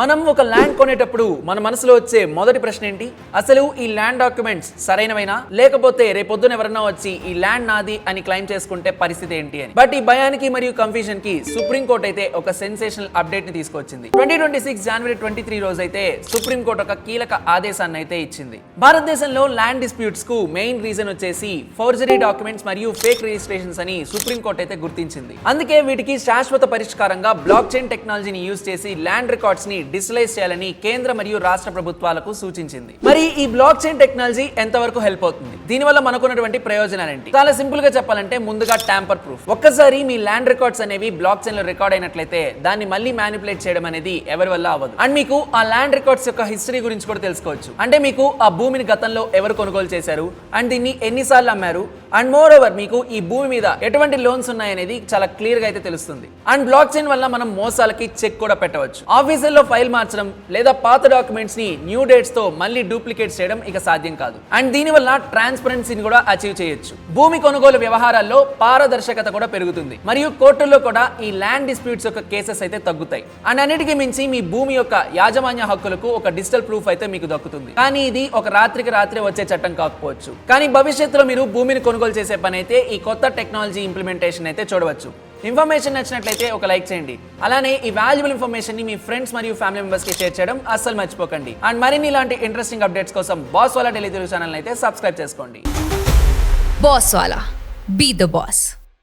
మనం ఒక ల్యాండ్ కొనేటప్పుడు మన మనసులో వచ్చే మొదటి ప్రశ్న ఏంటి? అసలు ఈ ల్యాండ్ డాక్యుమెంట్స్ సరైనవైనా, లేకపోతే రేపొద్దున ఎవరన్నా వచ్చి ఈ ల్యాండ్ నాది అని క్లెయిమ్ చేసుకుంటే పరిస్థితి ఏంటి అని. బట్ ఈ భయానికి మరియు కన్ఫ్యూజన్ కి సుప్రీం కోర్ట్ అయితే ఒక సెన్సేషనల్ అప్డేట్ ని తీసుకొచ్చింది. 2026 జనవరి 23 రోజు అయితే సుప్రీం కోర్ట్ ఒక కీలక ఆదేశాన్ని అయితే ఇచ్చింది. భారతదేశంలో ల్యాండ్ డిస్ప్యూట్స్ కు మెయిన్ రీజన్ వచ్చేసి ఫోర్జరీ డాక్యుమెంట్స్ మరియు ఫేక్ రిజిస్ట్రేషన్స్ అని సుప్రీం కోర్ట్ అయితే గుర్తించింది. అందుకే వీటికి శాశ్వత పరిష్కారంగా బ్లాక్ చైన్ టెక్నాలజీని యూజ్ చేసి ల్యాండ్ రికార్డ్స్ ని డిజిటలైజ్ చేయాలని కేంద్ర మరియు రాష్ట్ర ప్రభుత్వాలకు సూచించింది. మరి ఈ బ్లాక్ చైన్ టెక్నాలజీ ఎంతవరకు హెల్ప్ అవుతుంది? దీనివల్ల మనకున్నటువంటి ప్రయోజనాలు ఏంటి? చాలా సింపుల్ గా చెప్పాలంటే ముందుగా ట్యాంపర్ ప్రూఫ్. ఒక్కసారి మీ ల్యాండ్ రికార్డ్స్ అనేవి బ్లాక్ చైన్ లో రికార్డ్ అయినట్లయితే దాన్ని మళ్ళీ మ్యానిపులేట్ చేయడం అనేది ఎవరి వల్ల అవ్వదు. అండ్ మీకు ఆ ల్యాండ్ రికార్డ్స్ యొక్క హిస్టరీ గురించి కూడా తెలుసుకోవచ్చు. అంటే మీకు ఆ భూమిని గతంలో ఎవరు కొనుగోలు చేశారు అండ్ దీన్ని ఎన్నిసార్లు అమ్మారు అండ్ మోర్ ఓవర్ మీకు ఈ భూమి మీద ఎటువంటి లోన్స్ ఉన్నాయనేది చాలా క్లియర్ గా అయితే తెలుస్తుంది. అండ్ బ్లాక్ చైన్ వల్ల మనం మోసాలకి చెక్ కూడా పెట్టవచ్చు. ఆఫీసుల్లో ఫైల్ మార్చడం లేదా పాత డాక్యుమెంట్స్ ని న్యూ డేట్స్ తో మళ్ళీ డూప్లికేట్ చేయడం ఇక సాధ్యం కాదు. అండ్ దీని వల్ల ట్రాన్స్పరెన్సీని కూడా అచీవ్ చేయొచ్చు. భూమి కొనుగోలు వ్యవహారాల్లో పారదర్శకత కూడా పెరుగుతుంది మరియు కోర్టుల్లో కూడా ఈ ల్యాండ్ డిస్ప్యూట్స్ యొక్క కేసెస్ అయితే తగ్గుతాయి. అండ్ అన్నిటికీ మించి మీ భూమి యొక్క యాజమాన్య హక్కులకు ఒక డిజిటల్ ప్రూఫ్ అయితే మీకు దక్కుతుంది. కానీ ఇది ఒక రాత్రికి రాత్రి వచ్చే చట్టం కాకపోవచ్చు. కానీ భవిష్యత్తులో మీరు భూమిని కొనుగోలు చేసే పని అయితే ఈ కొత్త టెక్నాలజీ ఇంప్లిమెంటేషన్ అయితే చూడవచ్చు. ఇన్ఫర్మేషన్ నచ్చినట్లయితే ఒక లైక్ చేయండి. అలానే ఈ వాల్యుబుల్ ఇన్ఫర్మేషన్ ని మీ ఫ్రెండ్స్ మరియు ఫ్యామిలీ మెంబర్స్ కి షేర్ చేయడం అస్సలు మర్చిపోకండి. అండ్ మరిన్ని ఇలాంటి ఇంట్రెస్టింగ్ అప్డేట్స్ కోసం బాస్ వాలా ఢిల్లీ తెలుగు ఛానల్ అయితే సబ్స్క్రైబ్ చేసుకోండి. Boss wala, be the boss.